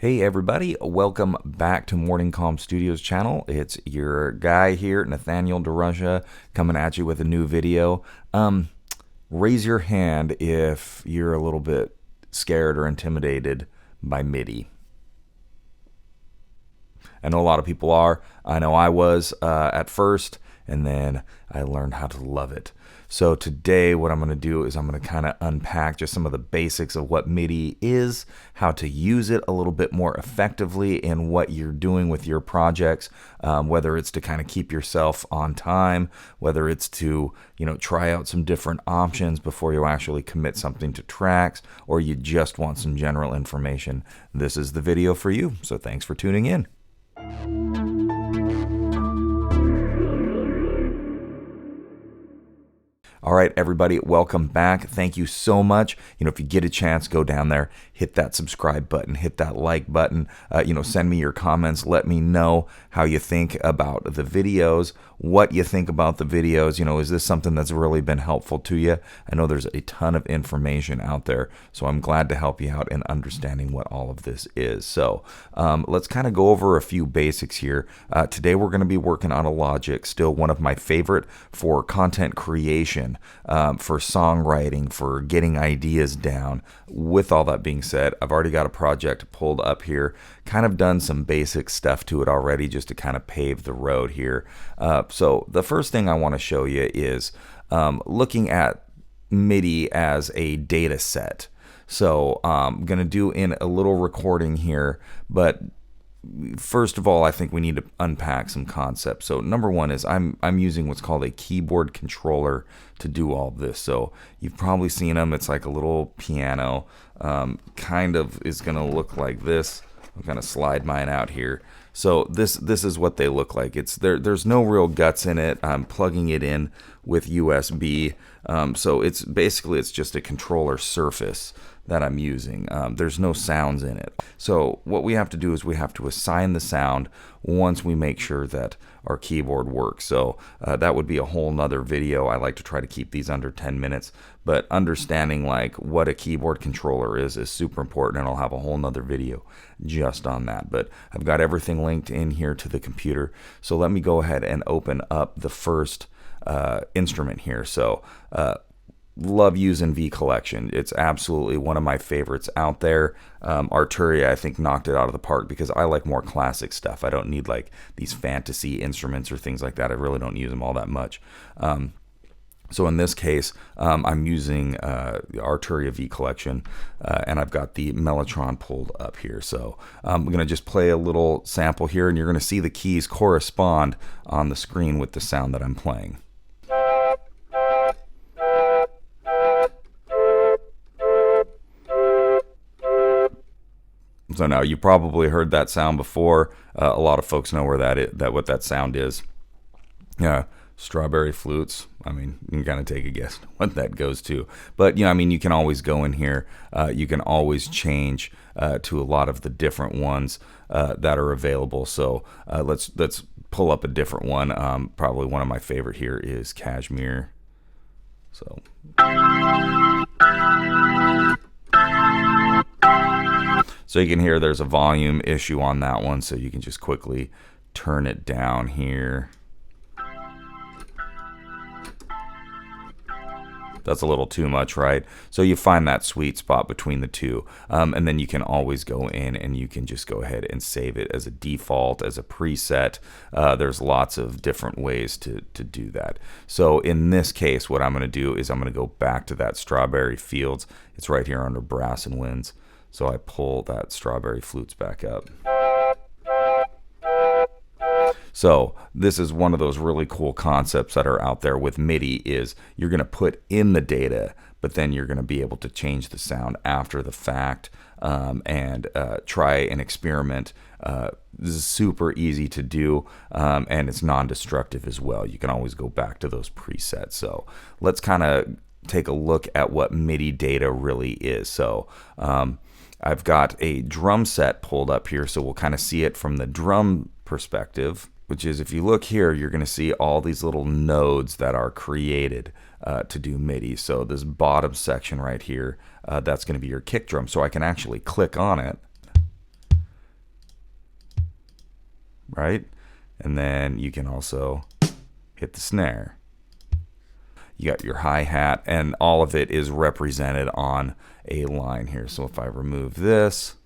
Hey everybody, welcome back to Morning Calm Studios channel. It's your guy here, Nathaniel DeRusha, coming at you with a new video. Raise your hand if you're a little bit scared or intimidated by Midi. I know a lot of people are. I know I was at first, and then I learned how to love it. So today what I'm going to do is I'm going to kind of unpack just some of the basics of what Midi is, how to use it a little bit more effectively in what you're doing with your projects, whether it's to kind of keep yourself on time, whether it's to, try out some different options before you actually commit something to tracks, or you just want some general information. This is the video for you. So thanks for tuning in. All right, everybody, welcome back. Thank you so much. If you get a chance, go down there, hit that subscribe button, hit that like button, send me your comments. Let me know how you think about the videos, what you think about the videos. Is this something that's really been helpful to you? I know there's a ton of information out there, so I'm glad to help you out in understanding what all of this is. So let's kind of go over a few basics here. Today we're going to be working on a Logic, still one of my favorite for content creation, for songwriting, for getting ideas down. With all that being said, I've already got a project pulled up here, kind of done some basic stuff to it already just to kind of pave the road here. So the first thing I want to show you is looking at Midi as a data set. So I'm going to do in a little recording here, but first of all, I think we need to unpack some concepts. So number one is I'm using what's called a keyboard controller to do all this. So you've probably seen them. It's like a little piano, kind of is going to look like this. I'm going to slide mine out here. So this is what they look like. There's no real guts in it. I'm plugging it in with USB. So it's just a controller surface that I'm using. There's no sounds in it. So what we have to do is we have to assign the sound once we make sure that our keyboard works. So that would be a whole nother video. I like to try to keep these under 10 minutes, but understanding like what a keyboard controller is super important, and I'll have a whole nother video just on that. But I've got everything linked in here to the computer. So let me go ahead and open up the first instrument here. So love using V Collection. It's absolutely one of my favorites out there. Arturia, I think, knocked it out of the park because I like more classic stuff. I don't need like these fantasy instruments or things like that. I really don't use them all that much. So in this case, I'm using the Arturia V Collection, and I've got the Mellotron pulled up here. So I'm going to just play a little sample here, and you're going to see the keys correspond on the screen with the sound that I'm playing. So now you probably heard that sound before. A lot of folks know where what that sound is. Yeah, strawberry flutes. I mean, you can kind of take a guess what that goes to. But you can always go in here. You can always change to a lot of the different ones that are available. So let's pull up a different one. Probably one of my favorite here is Cashmere. So. So you can hear there's a volume issue on that one, so you can just quickly turn it down here. That's a little too much, right? So you find that sweet spot between the two, and then you can always go in and you can just go ahead and save it as a default, as a preset. There's lots of different ways to do that. So in this case, what I'm going to do is I'm going to go back to that Strawberry Fields. It's right here under Brass and Winds. So I pull that Strawberry Flutes back up. So this is one of those really cool concepts that are out there with Midi is you're going to put in the data, but then you're going to be able to change the sound after the fact, and try and experiment. This is super easy to do, and it's non-destructive as well. You can always go back to those presets. So let's kind of take a look at what Midi data really is. So I've got a drum set pulled up here, so we'll kind of see it from the drum perspective, which is if you look here, you're going to see all these little nodes that are created to do Midi. So this bottom section right here, that's going to be your kick drum. So I can actually click on it right? And then you can also hit the snare. You got your hi-hat, and all of it is represented on a line here. So if I remove this,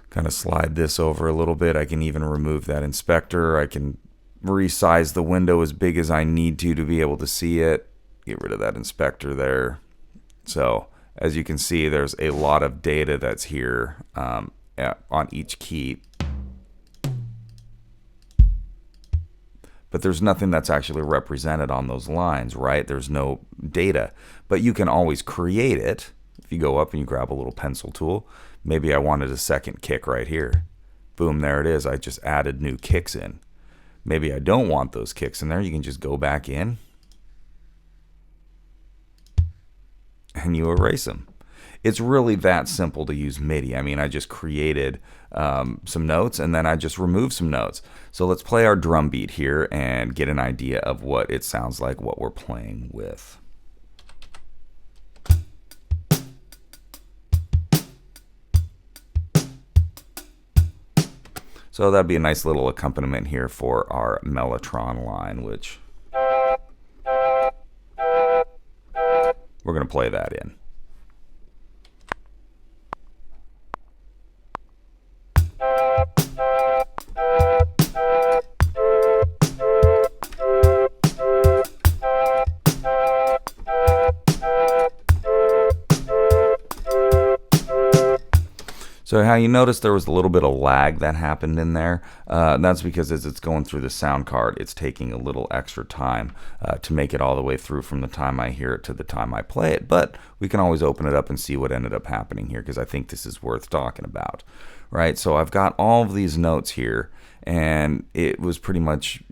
kind of slide this over a little bit, I can even remove that inspector. I can resize the window as big as I need to be able to see it. Get rid of that inspector there. So as you can see, there's a lot of data that's here on each key. But there's nothing that's actually represented on those lines, right? There's no data. But you can always create it. If you go up and you grab a little pencil tool, maybe I wanted a second kick right here. Boom, there it is. I just added new kicks in. Maybe I don't want those kicks in there. You can just go back in and you erase them. It's really that simple to use MIDI. I mean, I just created some notes and then I just removed some notes. So let's play our drum beat here and get an idea of what it sounds like, what we're playing with. So that'd be a nice little accompaniment here for our Mellotron line, which we're going to play that in. So how you notice there was a little bit of lag that happened in there, that's because as it's going through the sound card, it's taking a little extra time to make it all the way through from the time I hear it to the time I play it. But we can always open it up and see what ended up happening here, because I think this is worth talking about, right? So I've got all of these notes here, and it was pretty much,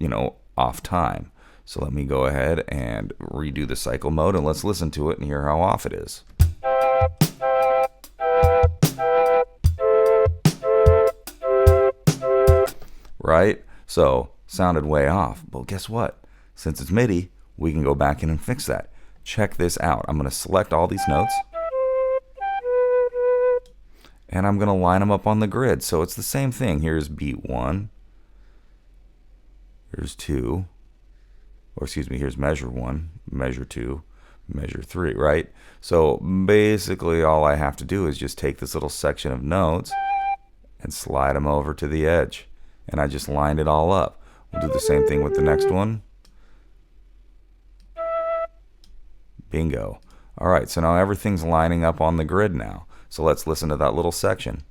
off time. So let me go ahead and redo the cycle mode, and let's listen to it and hear how off it is. Right? So sounded way off. But guess what? Since it's MIDI, we can go back in and fix that. Check this out. I'm going to select all these notes and I'm going to line them up on the grid. So it's the same thing. Here's beat 1. Here's 2. Or excuse me, here's measure 1, measure 2, measure 3, right? So basically all I have to do is just take this little section of notes and slide them over to the edge. And I just lined it all up. We'll do the same thing with the next one. Bingo. All right, so now everything's lining up on the grid now. So let's listen to that little section.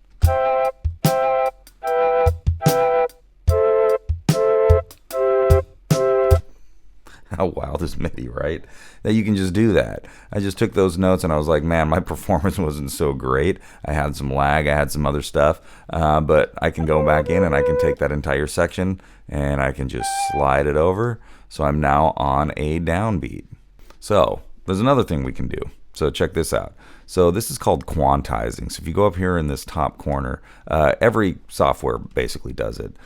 How wild is MIDI, right? That you can just do that. I just took those notes and I was like, man, my performance wasn't so great. I had some lag, I had some other stuff, but I can go back in and I can take that entire section and I can just slide it over. So I'm now on a downbeat. So there's another thing we can do. So check this out. So this is called quantizing. So if you go up here in this top corner, every software basically does it.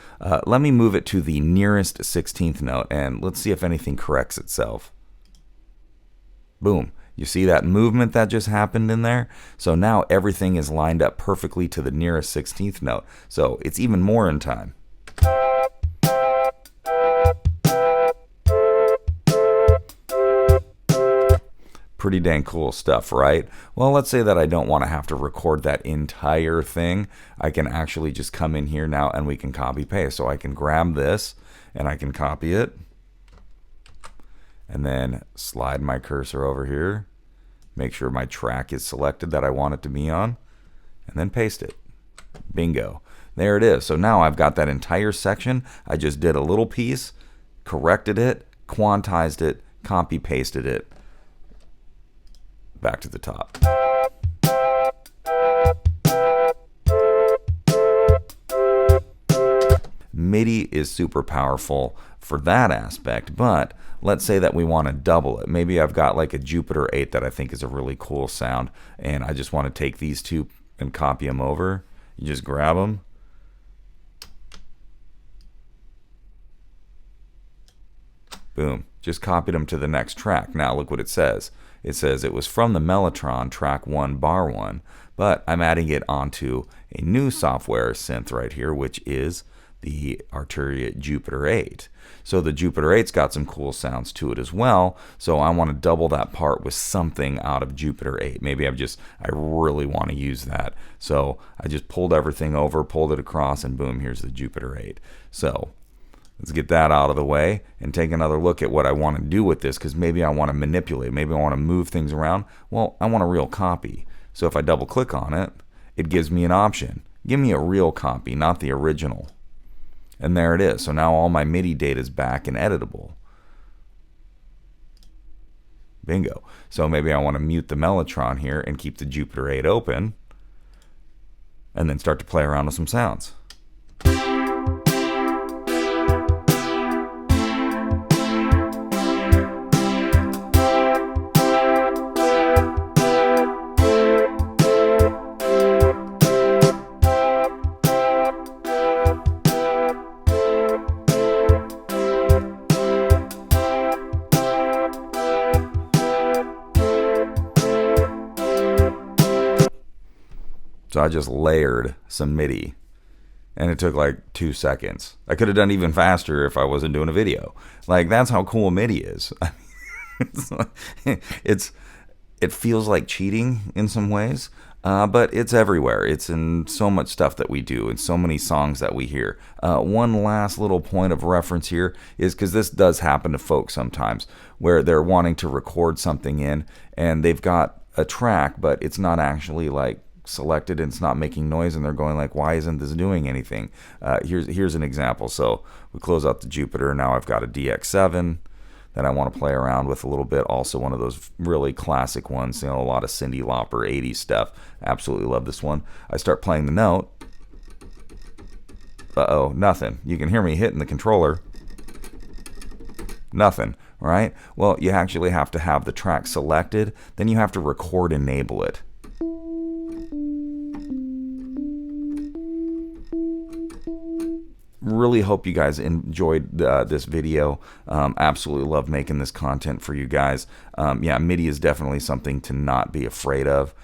Let me move it to the nearest 16th note and let's see if anything corrects itself. Boom. You see that movement that just happened in there? So now everything is lined up perfectly to the nearest 16th note. So it's even more in time. Pretty dang cool stuff, right? Well, let's say that I don't want to have to record that entire thing. I can actually just come in here now and we can copy paste. So I can grab this and I can copy it and then slide my cursor over here, make sure my track is selected that I want it to be on, and then paste it. Bingo. There it is. So now I've got that entire section. I just did a little piece, corrected it, quantized it, copy pasted it back to the top. MIDI is super powerful for that aspect, but let's say that we want to double it. Maybe I've got like a Jupiter 8 that I think is a really cool sound, and I just want to take these two and copy them over. You just grab them. Boom. Just copied them to the next track. Now look what it says. It says it was from the Mellotron track 1 bar 1, but I'm adding it onto a new software synth right here, which is the Arturia Jupiter 8. So the Jupiter 8's got some cool sounds to it as well. So I want to double that part with something out of Jupiter 8. Maybe I really want to use that. So I just pulled everything over, pulled it across, and boom, here's the Jupiter 8. So let's get that out of the way and take another look at what I want to do with this, because maybe I want to manipulate. Maybe I want to move things around. Well, I want a real copy. So if I double click on it, it gives me an option. Give me a real copy, not the original. And there it is. So now all my MIDI data is back and editable. Bingo. So maybe I want to mute the Mellotron here and keep the Jupiter 8 open, and then start to play around with some sounds. So I just layered some MIDI, and it took like 2 seconds. I could have done even faster if I wasn't doing a video. Like, that's how cool MIDI is. It feels like cheating in some ways, but it's everywhere. It's in so much stuff that we do and so many songs that we hear. One last little point of reference here is, because this does happen to folks sometimes, where they're wanting to record something in and they've got a track, but it's not actually like selected and it's not making noise, and they're going like, why isn't this doing anything? Here's an example. So we close out the Jupiter. Now I've got a DX7 that I want to play around with a little bit. Also one of those really classic ones, a lot of Cyndi Lauper 80s stuff. Absolutely love this one. I start playing the note. Nothing. You can hear me hitting the controller. Nothing, right? Well, you actually have to have the track selected, then you have to record enable it. Really hope you guys enjoyed this video. Absolutely love making this content for you guys. Yeah, MIDI is definitely something to not be afraid of.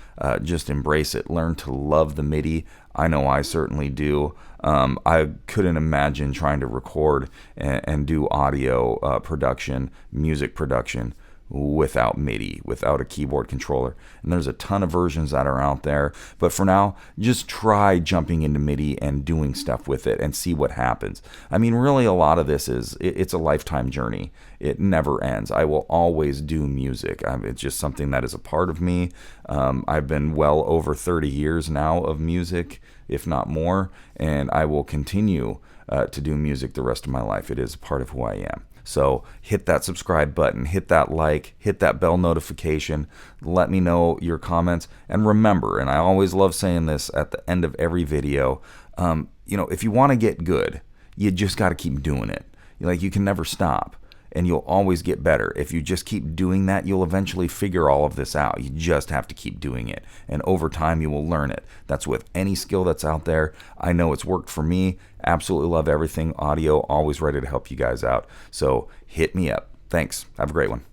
Just embrace it. Learn to love the MIDI. I know I certainly do. I couldn't imagine trying to record and do audio production, music production, without MIDI, without a keyboard controller. And there's a ton of versions that are out there, but for now, just try jumping into MIDI and doing stuff with it and see what happens. I mean, really, a lot of this it's a lifetime journey. It never ends. I will always do music. It's just something that is a part of me. I've been well over 30 years now of music, if not more, and I will continue to do music the rest of my life. It is a part of who I am. So hit that subscribe button, hit that like, hit that bell notification, let me know your comments. And remember, and I always love saying this at the end of every video, if you want to get good, you just got to keep doing it. Like, you can never stop, and you'll always get better. If you just keep doing that, you'll eventually figure all of this out. You just have to keep doing it, and over time you will learn it. That's with any skill that's out there. I know it's worked for me. Absolutely love everything audio. Always ready to help you guys out. So hit me up. Thanks. Have a great one.